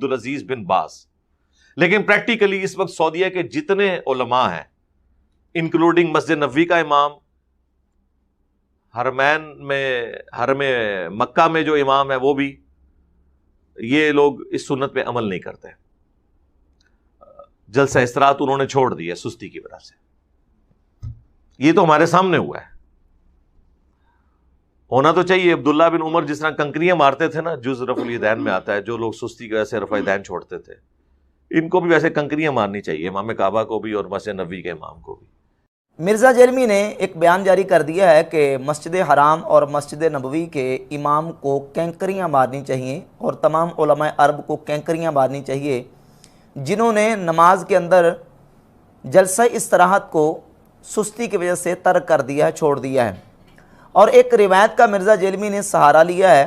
अब्दुल अजीज बिन बाज। लेकिन प्रैक्टिकली इस वक्त सऊदीया के जितने उलमा हैं, इंक्लूडिंग मस्जिद नबवी का इमाम, हरम मक्का में जो इमाम है वो भी, ये लोग इस सुन्नत पे अमल नहीं करते। जलसा इस्तराहत उन्होंने छोड़ दिया सुस्ती की वजह से। ये तो हमारे सामने हुआ है। होना तो चाहिए। अब्दुल्ला बिन उमर जिस तरह कंकरियां मारते थे ना, जुज़ रफ़ुल यदैन में आता है, जो लोग सुस्ती की वजह से रफ़ा यदैन छोड़ते थे, इनको भी वैसे कंकरियां मारनी चाहिए, इमाम काबा को भी और मस्जिद नबवी के इमाम को भी। मिर्ज़ा जेलमी ने एक बयान जारी कर दिया है कि मस्जिद हराम और मस्जिद नबवी के इमाम को कैंकरियाँ मारनी चाहिए और तमाम उलमा अरब को कैंकरियाँ मारनी चाहिए जिन्होंने नमाज के अंदर जलसा इस्तराहत को सुस्ती की वजह से तर्क कर दिया है, छोड़ दिया है। और एक रिवायत का मिर्ज़ा जेलमी ने सहारा लिया है,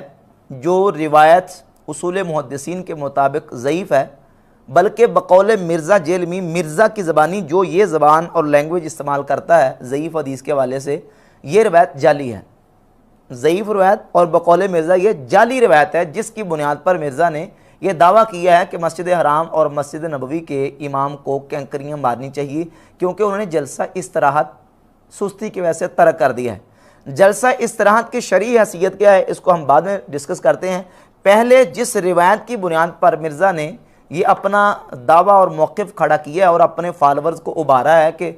जो रिवायत उसूल मुहद्दिसीन के मुताबिक ज़ईफ़ है, बल्कि बकौल मिर्ज़ा जेलमी, मिर्ज़ा की ज़बानी जो ये ज़बान और लैंग्वेज इस्तेमाल करता है ज़ईफ़ हदीस के हवाले से, ये रिवायत जाली है। ज़ईफ़ रिवायत और बकौल मिर्ज़ा ये जाली रिवायत है, जिसकी बुनियाद पर मिर्ज़ा ने यह दावा किया है कि मस्जिद हराम और मस्जिद नबवी के इमाम को कैंकरियाँ मारनी चाहिए क्योंकि उन्होंने जलसा इस्तराहत सुस्ती की वजह से तर्क कर दिया है। जलसा इस्तराहत की शरई हैसियत क्या है, इसको हम बाद में डिस्कस करते हैं। पहले जिस रिवायत की बुनियाद पर मिर्ज़ा ने ये अपना दावा और मौक़िफ़ खड़ा किया और अपने फॉलोअर्स को उभारा है कि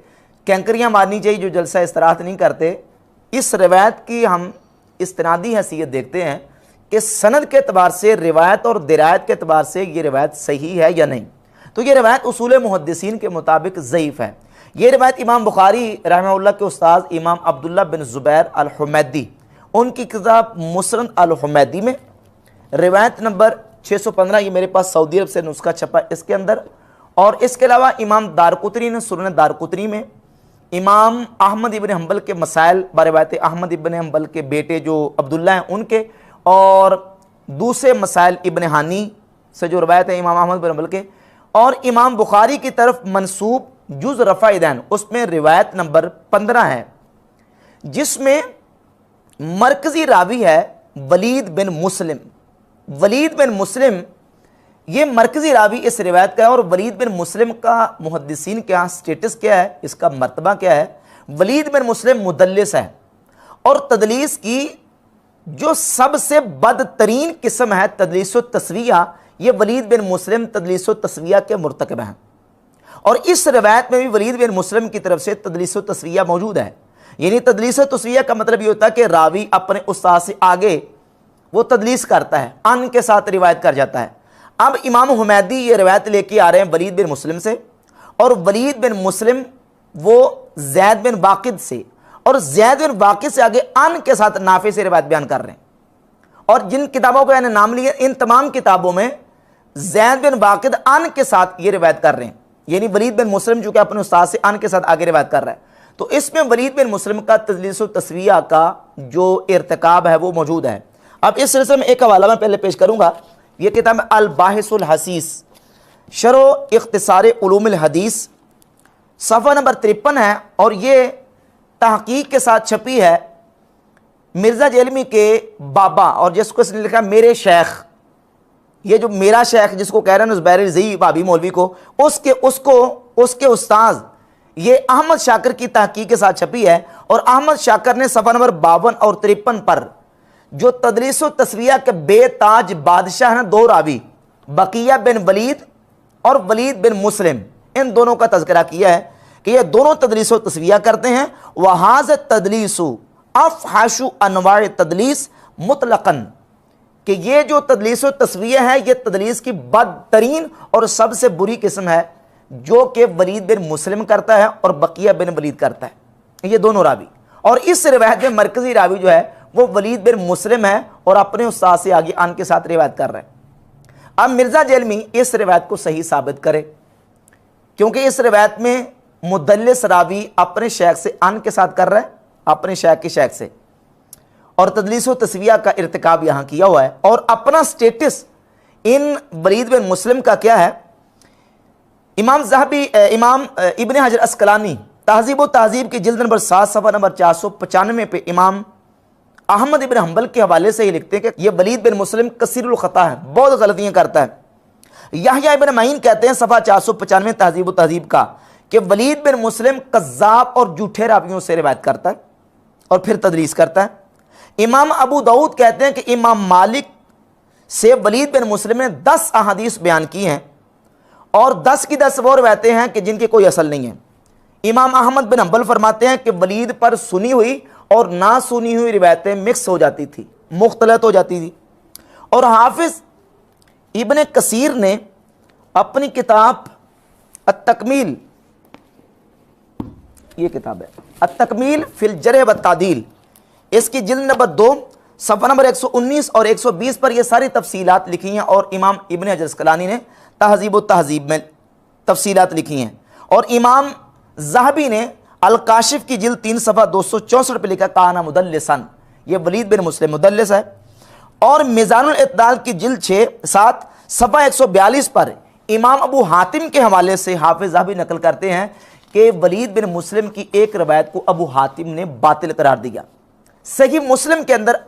कैंकरियाँ मारनी चाहिए जो जलसा इस्तराहत नहीं करते, इस रिवायत की हम इस्तिनादी हैसियत देखते हैं कि सनद के अतबार से, रिवायत और दिरायत के अतबार से ये रिवायत सही है या नहीं। तो ये रिवायत उसूल मुहद्दिसीन के मुताबिक ज़ईफ़ है। ये रिवायत इमाम बुखारी रहमहुल्लाह के उस्ताद इमाम अब्दुल्ला बिन ज़ुबैर अल हुमैदी, उनकी किताब मुस्नद अल हुमैदी में रिवायत नंबर 615, ये मेरे पास सऊदी अरब से नुस्खा छपा इसके अंदर। और इसके अलावा इमाम दारकुतनी ने सुनन दारकुतनी में, इमाम अहमद इब्न हंबल के मसाइल बरवायत अहमद इब्न हंबल के बेटे जो अब्दुल्ला हैं उनके, और दूसरे मसाइल इब्न हानी से जो रवायत है इमाम अहमद बिन हंबल के, और इमाम बुखारी की तरफ मंसूब जुज़ रफ़ा यदैन, उसमें रिवायत नंबर 15 है जिसमें मरकज़ी रावी है वलीद बिन मुस्लिम। वलीद बिन मुस्लिम ये मरकज़ी रावी इस रिवायत का है। और वलीद बिन मुस्लिम का मुहद्दिसीन के यहाँ स्टेटस क्या है, इसका मर्तबा क्या है? वलीद बिन मुस्लिम मुदल्लिस है और तदलीस की जो सबसे बदतरीन किस्म है तदलीस तस्विया, ये वलीद बिन मुस्लिम तदलीस तस्विया के मुर्तकब हैं। और इस रवायत में भी वलीद बिन मुस्लिम की तरफ से तदलीस तस्विया मौजूद है। यानी तदलीस तस्विया का मतलब ये होता है कि रावी अपने उस्ताद से आगे वो तदलीस करता है, अन के साथ रिवायत कर जाता है। अब इमाम हुमैदी ये रिवायत लेके आ रहे हैं वलीद बिन मुस्लिम से, और वलीद बिन मुस्लिम वो ज़ैद बिन वाक़िद से, और ज़ैद बिन वाक़िद से आगे अन के साथ नाफे से रिवायत बयान कर रहे हैं। और जिन किताबों को मैंने नाम लिए, इन तमाम किताबों में ज़ैद बिन वाक़िद अन के साथ ये रिवायत कर रहे हैं। यानी वलीद बिन मुस्लिम जो कि अपने उस्ताद से अन के साथ आगे रिवायत कर रहा है। तो इसमें वलीद बिन मुस्लिम का तदलीस तस्विया का जो इर्तिकाब है वो मौजूद है। अब इस सिलसिले में एक हवाला मैं पहले पेश करूंगा। यह किताब अल बाहिसुल हसीस शरो इख्तिसार उलूमुल हदीस, सफ़ा नंबर 53 है, और ये तहकीक के साथ छपी है मिर्ज़ा जेलमी के बाबा, और जिसको इसने लिखा मेरे शेख। ये जो मेरा शेख जिसको कह रहे हैं ज़ुबैर रज़ी भाभी मौलवी को, उसके उस्ताद ये अहमद शाकिर की तहकीक के साथ छपी है। और अहमद शाकिर ने सफ़ा नंबर 52 और 53 पर जो तदलीस तस्विया के बेताज बादशाह हैं, दो रावी बकिया बिन वलीद और वलीद बिन मुस्लिम, इन दोनों का तज़किरा किया है कि ये दोनों तदलीस तस्विया करते हैं। वहाज़ तदलीसु अफ़हाशु अनवाए तदलीस मुतलक़न, कि ये जो तदलीस तस्विया है ये तदलीस की बदतरीन और सबसे बुरी किस्म है जो कि वलीद बिन मुस्लिम करता है और बकिया बिन वलीद करता है, ये दोनों रावी। और इस रिवायत में मरकज़ी रावी जो है वो वलीद बिन मुस्लिम है और अपने उस्ताद से आगे अन के साथ रिवायत कर रहे हैं। अब मिर्ज़ा जेलमी इस रिवायत को सही साबित करे, क्योंकि इस रिवायत में मुदल्लिस रावी अपने शेख से अन के साथ कर रहा है, अपने शेख के शेख से, और तदलीस तस्विया का इर्तिकाब यहाँ किया हुआ है। और अपना स्टेटस इन वलीद बिन मुस्लिम का क्या है? इमाम इब्न हजर अस्कलानी तहज़ीब व तहज़ीब की जिल्द नंबर 7 सफ़ा नंबर 495 पे इमाम अहमद इब्न हंबल के हवाले से ही लिखते हैं कि यह वलीद बिन मुस्लिम कसीरुल ख़ता है, बहुत गलतियाँ करता है। याहया इब्न मईन कहते हैं सफ़ा 495 तहज़ीब व तहज़ीब का कि वलीद बिन मुस्लिम कज़्ज़ाब और झूठे रावियों से रिवायत करता है और फिर तदलीस करता है। इमाम अबू दाऊद कहते हैं कि इमाम मालिक से वलीद बिन मुस्लिम ने 10 अहादीस बयान की हैं और 10 की 10 वो रवायतें हैं कि जिनकी कोई असल नहीं है। इमाम अहमद बिन हंबल फरमाते हैं कि वलीद पर सुनी हुई और ना सुनी हुई रिवायतें मिक्स हो जाती थी, मुख्तलत हो जाती थी। और हाफिज इब्न कसीर ने अपनी किताब अत-तकमील, ये किताब है अत-तकमील फिल जरह व तादील, इसकी जिल्द नंबर 2 सफ़ा नंबर 119 और 120 पर ये सारी तफसीलात लिखी हैं और इमाम इब्न हजर अस्क़लानी ने तहज़ीब व तहज़ीब में तफसीलात लिखी हैं। और इमाम ज़हबी ने अल-काशिफ की जिल्द 3 सफ़ा 264 पर लिखा काना मुदल्लिसन, ये वलीद बिन मुस्लिम मुदल्लिस है। और मिज़ानुल इत्दाल की जिल्द 6-7 सफ़ा 142 पर इमाम अबू हातिम के हवाले से हाफिज़ ज़हबी नकल करते हैं कि वलीद बिन मुस्लिम की एक रवायत को अबू हातिम ने बातिल करार दिया। सही मुस्लिम के अंदर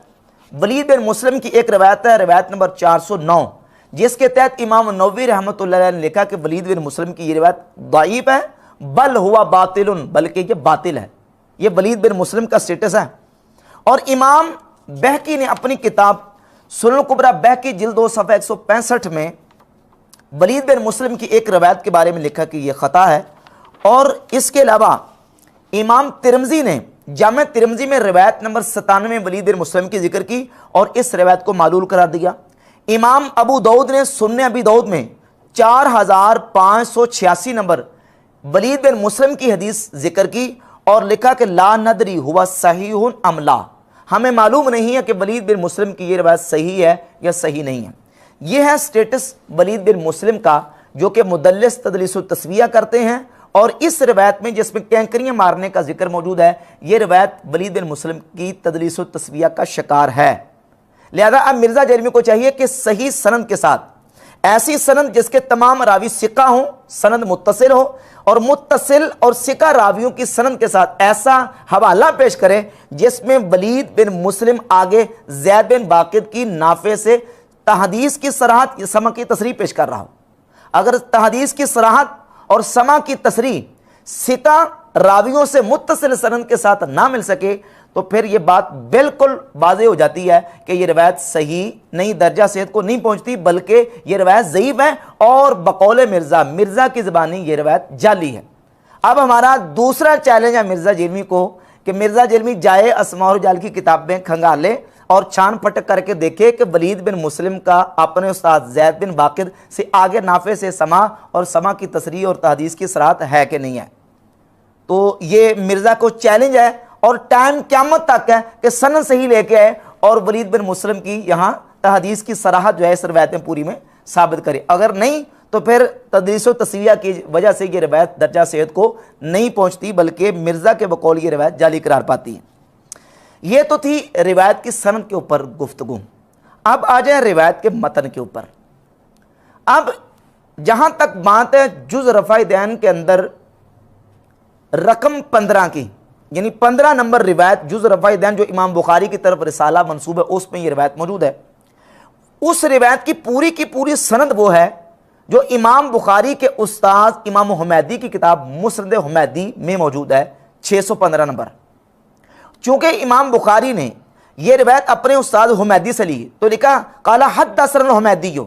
वलीद बिन मुस्लिम की एक रवायत है, रवायत नंबर 409, जिसके तहत इमाम नववी रहमतुल्लाह अलैह ने लिखा कि वलीद बिन मुस्लिम की ये रवायत दाईफ है, बल हुआ बातिलुन, बल्कि ये बातिल है। ये वलीद बिन मुस्लिम का स्टेटस है। और इमाम बहकी ने अपनी किताब सुनन कुबरा बहकी जिल्द 2 सफ़ा 165 में वलीद बिन मुस्लिम की एक रवायत के बारे में लिखा कि यह ख़ता है। और इसके अलावा इमाम तिरमिज़ी ने जामे तिरमिज़ी में रवायत नंबर 97 वलीद बिन मुस्लिम की जिक्र की और इस रवायत को मालूल करार दिया। इमाम अबू दाऊद ने सुन्ने अबी दाऊद में 4586 नंबर वलीद बिन मुस्लिम की हदीस जिक्र की और लिखा कि ला नदरी हुआ सहीहुन अमला, हमें मालूम नहीं है कि वलीद बिन मुस्लिम की ये रवायत सही है या सही नहीं है। यह है स्टेटस वलीद बिन मुस्लिम का, जो कि मुदल्लिस तदलीस व तस्विया करते हैं। और इस रवायत में जिसमें कैंकरियाँ मारने का जिक्र मौजूद है, ये रवायत वलीद बिन मुस्लिम की तदलीस व तस्विया का शिकार है। लिहाजा अब मिर्ज़ा जरमी को चाहिए कि सही सनद के साथ ऐसी सनद जिसके तमाम रावी सिक्का हों, सनद मुत्तसिल हो, और मुत्तसिल और सिक्का रावियों की सनद के साथ ऐसा हवाला पेश करें जिसमें वलीद बिन मुस्लिम आगे ज़ैद बिन बाकिर की नाफे से तहदीस की सराहत समा की तसरीह पेश कर रहा हो। अगर तहदीस की सराहत और समा की तसरीह सिक्का रावियों से मुत्तसिल सनद के साथ ना मिल सके तो फिर यह बात बिल्कुल वाज़ेह हो जाती है कि यह रवायत सही नहीं, दर्जा सेहत को नहीं पहुंचती, बल्कि यह रवायत ज़ईफ़ है और बकौल मिर्ज़ा की ज़बानी यह रवायत जाली है। अब हमारा दूसरा चैलेंज है मिर्ज़ा जरमी को कि मिर्ज़ा जरमी जाए अस्मा रिजाल की किताबें खंगाले और छान पटक करके देखे कि वलीद बिन मुस्लिम का अपने उस्ताद ज़ैद बिन बाकिर से आगे नाफे से समा और समा की तसरीह और तहदीस की सराहत है कि नहीं है। तो ये मिर्ज़ा को चैलेंज है और टाइम क़यामत तक है कि सनद सही लेके आए और वलीद बिन मुस्लिम की यहाँ तहदीस की सराहत जो है इस रवायतें पूरी में साबित करे। अगर नहीं तो फिर तदरीस व तस्वीया की वजह से ये रवायत दर्जा सेहत को नहीं पहुँचती, बल्कि मिर्ज़ा के बकौल ये रवायत जाली करार पाती है। ये तो थी रिवायत की सनद के ऊपर गुफ्तगू। अब आ जाए रिवायत के मतन के ऊपर। अब जहाँ तक बात है जुज़ रफ़ा दैन के अंदर रकम 15 की, यानी 15 नंबर रिवायत जुज़ रफ़ा दैन जो इमाम बुखारी की तरफ रिसाला मंसूब है उसमें यह रिवायत मौजूद है। उस रिवायत की पूरी सनद वो है जो इमाम बुखारी के उस्ताद इमाम हुमैदी की किताब मुस्नद हुमैदी में मौजूद है, 615 नंबर। चूँकि इमाम बुखारी ने यह रिवायत अपने उस्ताद हुमैदी से ली तो लिखा काला हद्दसना हुमैदी,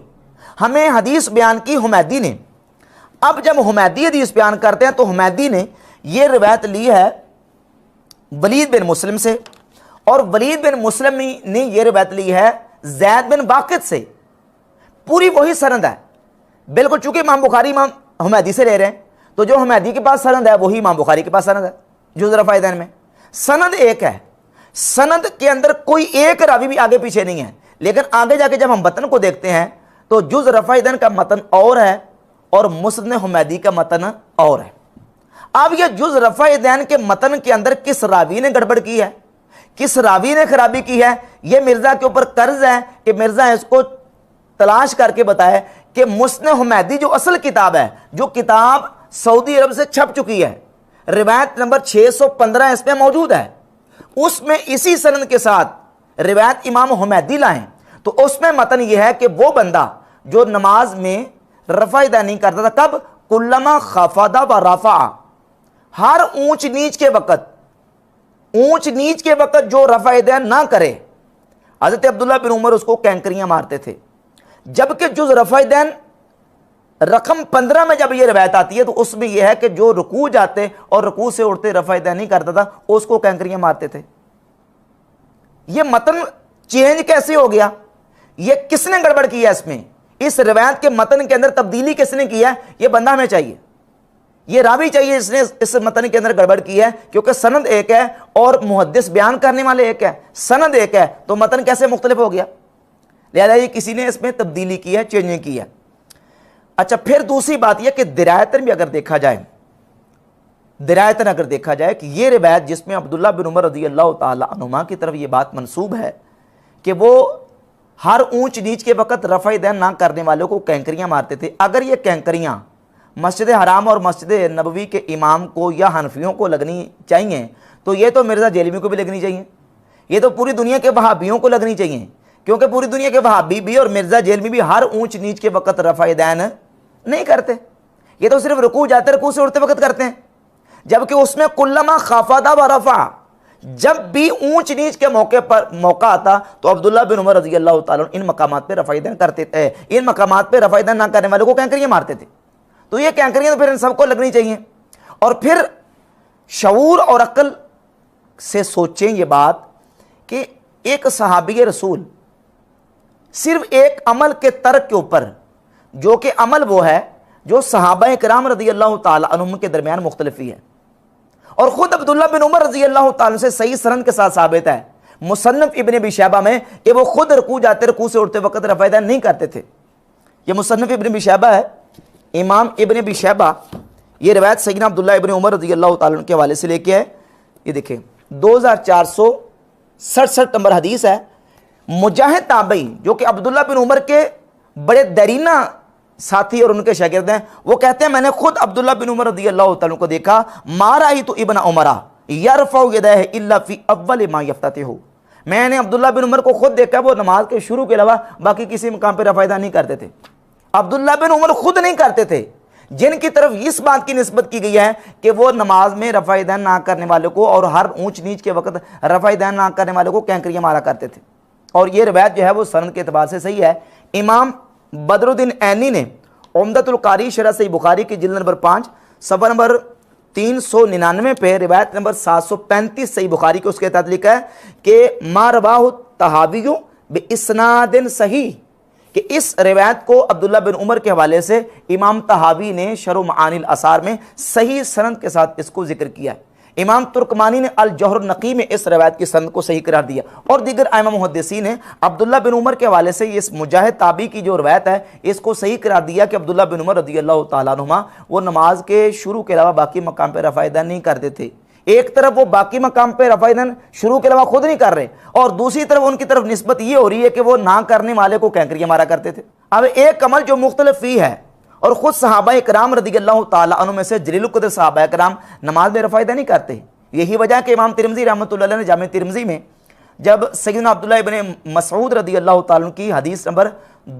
हमें हदीस बयान की हुमैदी ने। अब जब हुमैदी हदीस बयान करते हैं तो हुमैदी ने यह रिवायत ली है वलीद बिन मुस्लिम से और वलीद बिन मुस्लिम ने यह रिवायत ली है ज़ैद बिन बाकिर से। पूरी वही सनद है बिल्कुल, चूँकि इमाम बुखारी इमाम हुमैदी से ले रहे हैं तो जो हुमैदी के पास सनद है वही इमाम बुखारी के पास सनद है। जुज़ रफ़ा दैन में सनद एक है, सनद के अंदर कोई एक रावी भी आगे पीछे नहीं है। लेकिन आगे जाके जब हम मतन को देखते हैं तो जुज़ रफ़ा दैन का मतन और है और मुस्नद हुमैदी का मतन और है। अब यह जुज़ रफ़ा दैन के मतन के अंदर किस रावी ने गड़बड़ की है, किस रावी ने खराबी की है, यह मिर्ज़ा के ऊपर कर्ज है कि मिर्ज़ा इसको तलाश करके बताए कि मुस्नद हुमैदी जो असल किताब है, जो किताब सऊदी अरब से छप चुकी है, रिवायत नंबर 615 इसमें मौजूद है, उसमें इसी सनद के साथ रिवायत इमाम हुमैदी लाएं तो उसमें मतन यह है कि वो बंदा जो नमाज में रफ़ा दैन नहीं करता था। कब? कुल्लमा खफदा व रफ़ा, हर ऊंच नीच के वक़्त, ऊंच नीच के वक़्त जो रफ़ा दैन ना करे, हज़रत अब्दुल्ला बिन उमर उसको कैंकरियां मारते थे। जबकि जुज़ रफ़ा दैन रकम 15 में जब ये रवायत आती है तो उसमें यह है कि जो रुकू जाते और रुकू से उठते रफ़ा दैन नहीं करता था, उसको कैंकरियां मारते थे। ये मतन चेंज कैसे हो गया? ये किसने गड़बड़ किया इसमें? इस रवायत के मतन के अंदर तब्दीली किसने किया? ये बंदा हमें चाहिए, ये रावी चाहिए जिसने इस मतन के अंदर गड़बड़ की है, क्योंकि सनद एक है और मुहद्दिस बयान करने वाले एक है, सनद एक है, तो मतन कैसे मुख्तलिफ हो गया? लिहाजा ये किसी ने इसमें तब्दीली की है, चेंजिंग की है। अच्छा, फिर दूसरी बात यह कि दिरायतन भी अगर देखा जाए, दिरायतन अगर देखा जाए कि ये रिवायत जिसमें अब्दुल्ला बिन उमर रज़ी अल्लाह ताला अन्हुमा की तरफ ये बात मंसूब है कि वो हर ऊंच नीच के वक़्त रफ़ा दैन ना करने वालों को कैंकरियां मारते थे, अगर ये कैंकरियां मस्जिद हराम और मस्जिद नबवी के इमाम को या हनफियों को लगनी चाहिए तो ये तो मिर्ज़ा जेलमी को भी लगनी चाहिए, ये तो पूरी दुनिया के वहाबियों को लगनी चाहिए, क्योंकि पूरी दुनिया के वहाबी भी और मिर्ज़ा जेलमी भी हर ऊंच नीच के वक़्त रफ़ा दैन नहीं करते। ये तो सिर्फ रुकू जाते, रुकू से उठते वक़्त करते हैं। जबकि उसमें कुल्लमा खफदा व रफ़ा, जब भी ऊंच नीच के मौके पर मौका आता तो अब्दुल्ला बिन उमर रज़ी अल्लाह ताला इन मकामात पे रफ़ा दैन करते थे, इन मकामात पे रफ़ा दैन ना करने वालों को कैंकरियां मारते थे। तो ये कैंकरियां तो फिर इन सबको लगनी चाहिए। और फिर शऊर और अक्ल से सोचें ये बात कि एक सहाबी रसूल सिर्फ एक अमल के तर्क के ऊपर, जो कि अमल वो है जो सहाबा किराम रज़ी अल्लाह ताला अन्हुम के दरमियान मुख्तलिफी है, और ख़ुद अब्दुल्ला बिन उमर रज़ी अल्लाह ताला से सही सनद के साथ साबित है मुसन्नफ़ इब्न अबी शैबा में कि वो खुद रुकू जाते, रुकू से उठते वक़्त रफ़ा दैन नहीं करते थे। ये मुसन्नफ़ इब्न अबी शैबा है, इमाम इब्न अबी शैबा, ये रवायत सैयदना अब्दुल्ला इब्न उमर रज़ी अल्लाह ताला के हवाले से लेके है। ये देखें 2467 नंबर हदीस है। मुजाहिद ताबई जो कि अब्दुल्ला बिन उमर के बड़े दरीना साथी और उनके शागिर्द हैं, वो कहते हैं मैंने खुद अब्दुल्ला बिन उमर रज़ी अल्लाह तआला को देखा, मारा ही तो इब्न उमरा यरफ़उ यदैहि इल्ला फी अव्वल मा यफ्ततिहु, मैंने अब्दुल्ला बिन उमर को खुद देखा वो नमाज के शुरू के अलावा बाकी किसी मकाम पर रफ़ा दैन नहीं करते थे। अब्दुल्ला बिन उमर खुद नहीं करते थे, जिनकी तरफ इस बात की निस्बत की गई है कि वो नमाज में रफ़ा दैन ना करने वालों को और हर ऊंच नीच के वक़्त रफ़ा दैन ना करने वालों को कैंकरियां मारा करते थे। और ये रवायत जो है वो सनद के एतबार से सही है। इमाम बदरुद्दीन ऐनी ने उम्दतुल कारी शरह सही बुखारी की जिल्द नंबर 5 सफ़ा नंबर 399 पे रिवायत नंबर 735 सही बुखारी के उसके तहत लिखा है कि मा रवाहु तहावियु बि इस्नादिन सही, कि इस रिवायत को अब्दुल्ला बिन उमर के हवाले से इमाम तहावी ने शरह मआनिल आसार में सही सनद के साथ इसको जिक्र किया है। इमाम तुर्कमानी ने अल जौहर नकी में इस रवायत की सनद को सही करार दिया, और दीगर आइमा मुहद्दिसीन ने अब्दुल्ला बिन उमर के हवाले से इस मुजाहिद ताबी की जो रवायत है इसको सही करार दिया कि अब्दुल्ला बिन उमर रज़ी अल्लाह तआला अन्हुमा वो नमाज के शुरू के अलावा बाकी मकाम पर रफ़ा दैन नहीं करते थे। एक तरफ वो बाकी मकाम पर रफ़ा दैन शुरू के अलावा खुद नहीं कर रहे, और दूसरी तरफ उनकी तरफ निस्बत ये हो रही है कि वो ना करने वाले को कैंकरियां मारा करते थे। अब एक अमल जो मुख्तलिफ है और ख़ुद सहाबा इकराम रज़ी अल्लाह तआला अन्हुम में से जलीलुल क़द्र सहाबा इकराम नमाज में रफ़ा दैन नहीं करते। यही वजह है कि इमाम तिरमिज़ी रहमतुल्लाह अलैह ने जामे तिरमिज़ी में जब सैयदना अब्दुल्लाह इब्न मसऊद रज़ी अल्लाह तआला की हदीस नंबर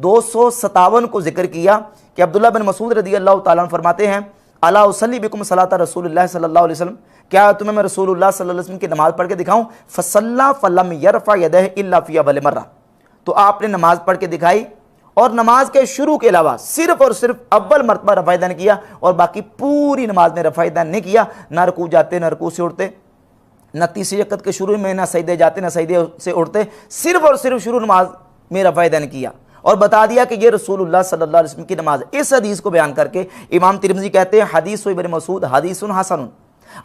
257 को जिक्र किया कि अब्दुल्लाह बिन मसऊद रज़ी अल्लाह तआला फरमाते हैं अला उसल्ली बिकुम सलात रसूलुल्लाह सल्लल्लाहु अलैहि वसल्लम, क्या तुम्हें मैं रसूलुल्लाह सल्लल्लाहु अलैहि वसल्लम की नमाज पढ़ के दिखाऊं? फसल्ला फलम यरफ़ा यदैहि इल्ला फी अव्वल मर्रा, तो आपने नमाज पढ़ के दिखाई और नमाज के शुरू के अलावा सिर्फ और सिर्फ अव्वल मरतबा रफ़ा दैन किया और बाकी पूरी नमाज में रफ़ा दैन नहीं किया। ना रुकू जाते, ना रुकू से उठते, न तीसरी रकत के शुरू में ना सजदे जाते, ना सजदे से उठते, सिर्फ और सिर्फ शुरू नमाज में रफ़ा दैन किया और बता दिया कि ये रसूलुल्लाह सल्लल्लाहु अलैहि वसल्लम की नमाज। इस हदीस को बयान करके इमाम तिरमिज़ी कहते हैं हदीस इब्न मसूद हदीसुन हसनुन,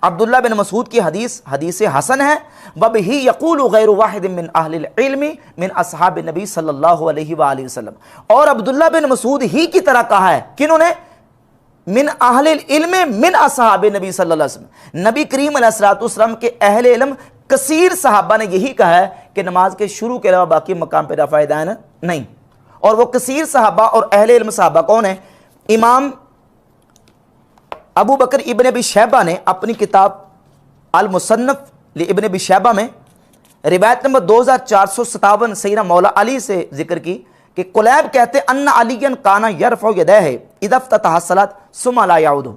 अब्दुल्ला बिन मसूद की हदीस हदीस हसन है। वबिही यक़ूलु गैरु वाहिद मिन अहलिल इल्मी मिन असहाब नबी सल्लल्लाहु अलैहि वसल्लम, और अब्दुल्ला बिन मसूद ही की तरह कहा है किन्होंने? मिन अहलिल इल्मी मिन असहाब नबी सल्लल्लाहु अलैहि वसल्लम, नबी करीम अलैहिस्सलातु वस्सलाम के अहले इल्म कसीर सहाबा ने यही कहा है कि नमाज के शुरू के अलावा बाकी मकाम पर रफ़ा दैन नहीं। और वो कसीर सहाबा और अहले इल्म सहाबा कौन है? इमाम अबू बकर इब्न अबी शैबा ने अपनी किताब अल मुसन्नफ li इब्न अबी शैबा में रिवायत नंबर 2457 सैयदना मौला अली से जिक्र की कि कुलैब कहते अन्ना अलीयन काना यरफ़उ यदैहि इज़ा इफ्ततह सलात सुम्मा ला याउदु।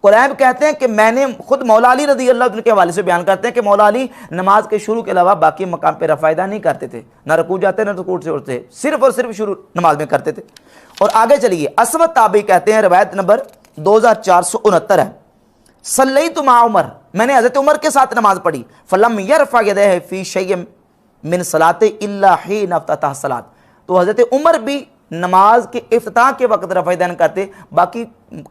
कुलैब कहते हैं कि मैंने खुद मौला अली रज़ी अल्लाह अन्हु के हवाले से बयान करते हैं कि मौला अली नमाज के शुरू के अलावा बाकी मकाम पे रफ़ायदा नहीं करते थे, ना रुकू जाते ना रुकू से उठते, सिर्फ और सिर्फ शुरू नमाज में करते थे। और आगे चलिए, असवद ताबी कहते हैं, रिवायत नंबर 2469 है, सल्लैतु मा उमर, मैंने हज़रत उमर के साथ नमाज पढ़ी, फलम यरफ़ा यदैहि फ़ी शैइन मिन सलाते इल्ला हीन इफ्ततह सलात। तो हज़रत उमर भी नमाज के इफ्तिताह के वक्त रफ़ायदैन करते, बाकी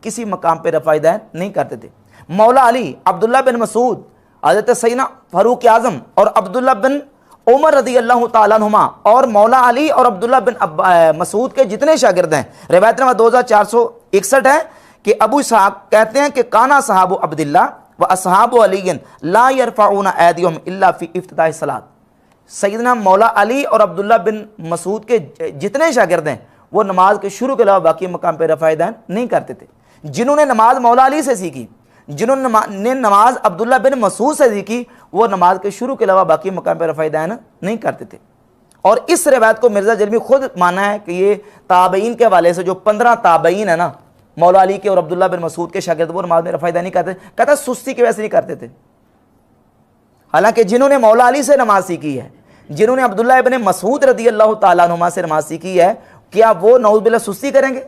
किसी मकाम पे रफ़ायदैन नहीं करते थे। मौला अली, अब्दुल्ला बिन मसूद, हज़रत सैयदना फ़ारूक आज़म और अब्दुल्ला बिन उमर रज़ी अल्लाह तआला अन्हुमा और मौला अली और अब्दुल्ला बिन मसूद के जितने शागिर्द हैं, रिवायत नंबर 2461 है कि अबू इसहाक़ कहते हैं कि काना सहाबु अब्दुल्ला व असहाबु अलीयन ला यरफ़ऊना ऐदियहुम इल्ला फ़ी इफ्तिताह सलात। सैयदना मौला अली और अब्दुल्ला बिन मसूद के जितने शागिर्द हैं वो नमाज के शुरू के अलावा बाकी मकाम पर रफ़ायदैन नहीं करते थे। जिन्होंने नमाज मौला अली से सीखी, जिन्होंने नमाज अब्दुल्ला बिन मसूद से सीखी, वो नमाज के शुरू के अलावा बाकी मकाम पर रफ़ायदैन नहीं करते थे। और इस रिवायत को मिर्ज़ा जलमी खुद माना है कि ये ताबईन के हवाले से जो 15 ताबईन है ना, मौला अली के और अब्दुल्ला बिन मसूद के शागिर्द, वो नमाज में रफ़ायदा नहीं करते, कहता सुस्ती की वजह से नहीं करते थे। हालांकि जिन्होंने मौला अली से नमाज सीखी है, जिन्होंने अब्दुल्ला इब्न मसूद रज़ी अल्लाह तआला अन्हुमा से नमाज सीखी है, क्या वो नऊज़ बिल्लाह सुस्ती करेंगे?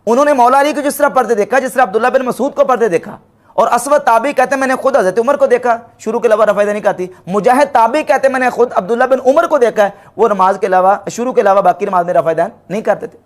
उन्होंने मौला अली को जिस तरह पढ़ते देखा, जिस तरह अब्दुल्ला बिन मसूद को पढ़ते देखा। और असवद ताबी कहते हैं मैंने खुद हज़रत उमर को देखा, शुरू के अलावा रफ़ायदा नहीं करती। मुजाहिद ताबी कहते हैं मैंने खुद अब्दुल्ला बिन उमर को देखा है, वो नमाज के अलावा शुरू के अलावा बाकी नमाज में रफ़ायदा नहीं करते थे।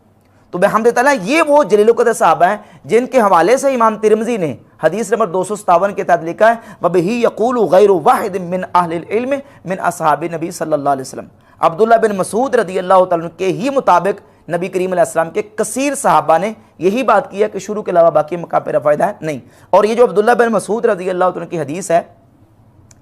तो बिहम्दिल्लाह ये वो जलील क़द्र सहाबा हैं जिनके हवाले से इमाम तिरमिज़ी ने हदीस नंबर 257 के तहत लिखा है, वबिही यक़ूलु गैरु वाहिद मिन अहलिल इल्म मिन असहाबी नबी सल्लल्लाहु अलैहि वसल्लम। अब्दुल्ला बिन मसूद रज़ी अल्लाह तआला अन्हु के ही मुताबिक नबी करीम अलैहि सलाम के कसीर सहाबा ने यही बात की है कि शुरू के अलावा बाकी मकाम पे रफ़ायदा नहीं। और ये जो अब्दुल्ला बिन मसूद रज़ी अल्लाह तआला की हदीस है,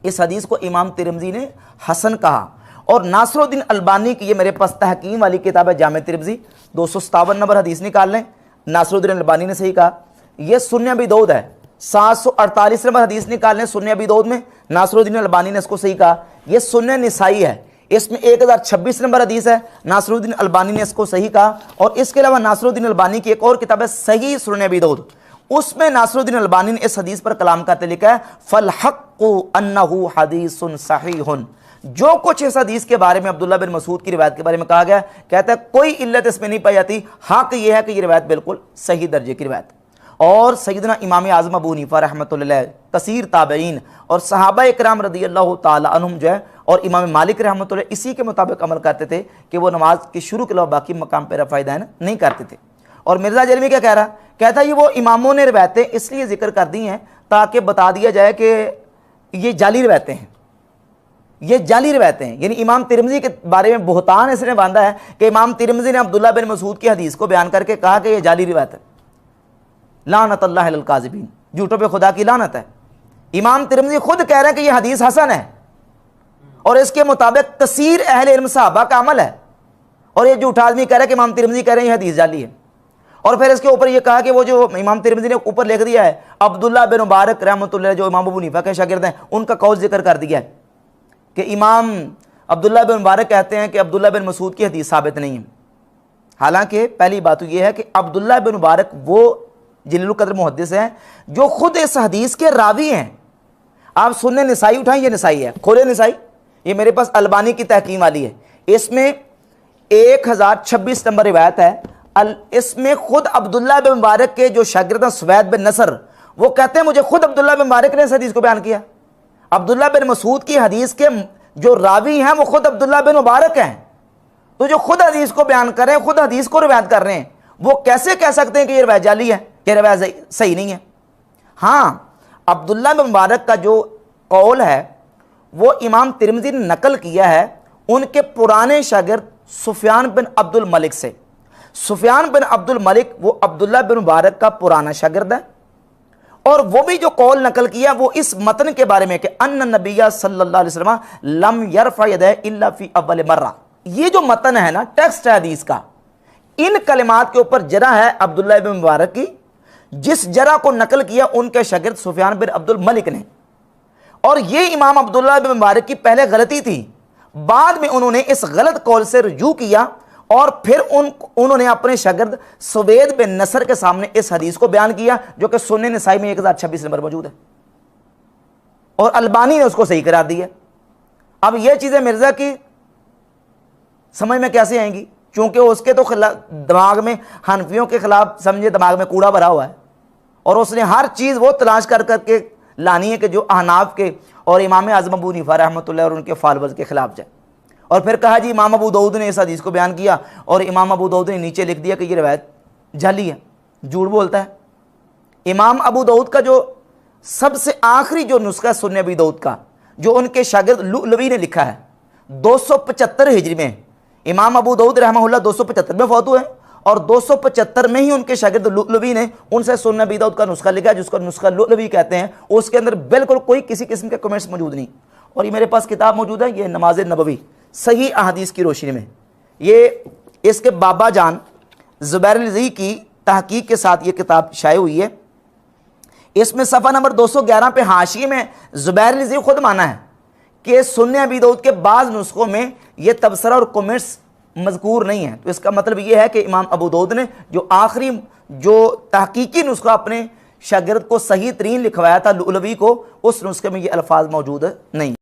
इस हदीस को इमाम तिरमिज़ी ने हसन कहा। और नासरुद्दीन अलबानी की ये मेरे पास तहकीम वाली किताब है जामे तिरमिज़ी, 257 नंबर हदीस निकाल लें, नासरुद्दीन अलबानी ने सही कहा। ये सुन्ने अबी दाऊद है, 748 नंबर हदीस निकाल लें सुन्ने अबी दाऊद में, नासरुद्दीन अलबानी ने इसको सही कहा। ये सुन्ने निसाई है, इसमें 1026 नंबर हदीस है, नासरुद्दीन अलबानी ने इसको सही कहा। और इसके अलावा नासरुद्दीन अलबानी की एक और किताब है सही सुन्ने अबी दाऊद, उसमें नासरुद्दीन अलबानी ने इस हदीस पर कलाम करते लिखा है, फल हक़्क़ु अन्नहु हदीसुन सहीहुन। जो कुछ इस हदीस के बारे में अब्दुल्ला बिन मसूद की रिवायत के बारे में कहा गया, कहता है कोई इल्लत इसमें नहीं पाई जाती, हक़ यह है कि ये रिवायत बिल्कुल सही दर्जे की रिवायत। और सैयदना इमाम आज़म अबू हनीफा रहमतुल्लाह अलैह, कसीर ताबईन और सहाबा इकराम रज़ी अल्लाह तआला अन्हुम जो है, और इमाम मालिक रहमतुल्लाह इसी के मुताबिक अमल करते थे कि वो नमाज के शुरू के अलावा बाकी मकाम पर रफ़ायदैन नहीं करते थे। और मिर्ज़ा जलमी क्या कह रहा, कहता है ये वो इमामों ने रिवायतें इसलिए जिक्र कर दी हैं ताकि बता दिया जाए कि ये जाली रिवायतें हैं, ये जाली रिवायतें हैं। यानी इमाम तिरमिज़ी के बारे में बुहतान इसने बांधा है कि इमाम तिरमिज़ी ने अब्दुल्ला बिन मसूद की हदीस को बयान करके कहा कि यह जाली रिवायत है। लानतुल्लाह अलल काज़िबीन, झूठों पे खुदा की लानत है। इमाम तिरमिज़ी खुद कह रहे हैं कि यह हदीस हसन है और इसके मुताबिक कसीर अहले इल्म सहाबा का अमल है, और ये झूठा आदमी कह रहा है कि इमाम तिरमिज़ी कह रहे हैं यह हदीस जाली है। और फिर इसके ऊपर ये कहा कि वो जो इमाम तिरमिज़ी ने ऊपर लिख दिया है, अब्दुल्ला बिन मुबारक रहमतुल्लाह जो इमाम अबू हनीफा के शागिर्द हैं, उनका कौल जिक्र कर दिया है कि इमाम अब्दुल्ला बिन मुबारक कहते हैं कि अब्दुल्ला बिन मसूद की हदीस साबित नहीं है। हालांकि पहली बात तो यह है कि अब्दुल्ला बिन मुबारक वो जलील क़द्र मुहद्दिस हैं जो खुद इस हदीस के रावी हैं। आप सुन्ने निसाई उठाएं, ये निसाई है, खोले निसाई, ये मेरे पास अलबानी की तहकीम वाली है, इसमें 1026 नंबर रिवायत है। इसमें खुद अब्दुल्ला बिन मुबारक के जो शागिर्द हैं सुवैद बिन नसर, वो कहते हैं मुझे खुद अब्दुल्ला बिन मुबारक ने इस हदीस को बयान किया। अब्दुल्ला बिन मसूद की हदीस के जो रावी हैं वो खुद अब्दुल्ला बिन मुबारक हैं। तो जो खुद हदीस को बयान कर रहे हैं, खुद हदीस को रिवायत कर रहे हैं, वो कैसे कह सकते हैं कि ये रिवायत जाली है, कि रिवायत सही नहीं है। हाँ, अब्दुल्ला बिन मुबारक का जो कौल है वो इमाम तिरमिज़ी ने नकल किया है उनके पुराने शागिर्द सुफियान बिन अब्दुल मलिक से। सुफियान बिन अब्दुल मलिक वो अब्दुल्ला बिन मुबारक का पुराना शागिर्द है, और वो भी जो कौल नकल किया वो इस मतन के बारे में कि अन्न नबिया सल्लल्लाहु अलैहि वसल्लम लम यरफ़ा यदैहि इल्ला फी अव्वल मर्रा। ये जो मतन है ना, टेक्स्ट है हदीस का, इन कलिमात के ऊपर जरा है अब्दुल्ला बिन मुबारक की, जिस जरा को नकल किया उनके शागिर्द सुफियान बिन अब्दुल मलिक ने। और ये इमाम अब्दुल्ला बिन मुबारक की पहले गलती थी, बाद में उन्होंने इस गलत कौल से रुजू किया और फिर उन्होंने अपने शागिर्द सुवेद बिन नसर के सामने इस हदीस को बयान किया, जो कि सुन्ने नसाई में 1026 नंबर मौजूद है, और अलबानी ने उसको सही करार दिया। अब ये चीज़ें मिर्ज़ा की समझ में कैसे आएंगी, क्योंकि उसके तो दिमाग में हनफियों के खिलाफ समझे दिमाग में कूड़ा भरा हुआ है, और उसने हर चीज़ वो तलाश कर करके लानी है कि जो अहनाफ के और इमाम आज़म अबू हनीफा रहमतुल्लाह और उनके फॉलोअर्स के खिलाफ जाए। और फिर कहा जी इमाम अबू दाऊद ने इस हदीस को बयान किया, और इमाम अबू दाऊद ने नीचे लिख दिया कि ये रिवायत जाली है, झूठ बोलता है। इमाम अबू दाऊद का जो सबसे आखिरी जो नुस्खा सुन्ने अबी दाऊद का, जो उनके शागिर्द लुलवी ने लिखा है 275 हिजरी में, इमाम अबू दाऊद रहमहुल्लाह 275 में फौत हुए, और 275 में ही उनके शागिर्द लुलवी ने उनसे सुन्ने अबी दाऊद का नुस्खा लिखा, जिसको नुस्खा लुलवी कहते हैं। उसके अंदर बिल्कुल कोई किसी किस्म के कमेंट्स मौजूद नहीं। और ये मेरे पास किताब मौजूद है, ये नमाज नबवी सही अहादीस की रोशनी में, ये इसके बाबा जान ज़ुबैर लज़ी की तहकीक के साथ ये किताब शाये हुई है। इसमें सफ़ा नंबर 211 पे हाशिए में ज़ुबैर लज़ी खुद माना है कि सुन्ने अबी दाऊद के बाज़ नुस्खों में ये तबसरा और कमेंट्स मज़कूर नहीं है। तो इसका मतलब ये है कि इमाम अबू दाऊद ने जो आखिरी जो तहकीकी नुस्खा अपने शागिर्द को सही तरीन लिखवाया था लुलवी को, उस नुस्खे में ये अल्फाज मौजूद नहीं।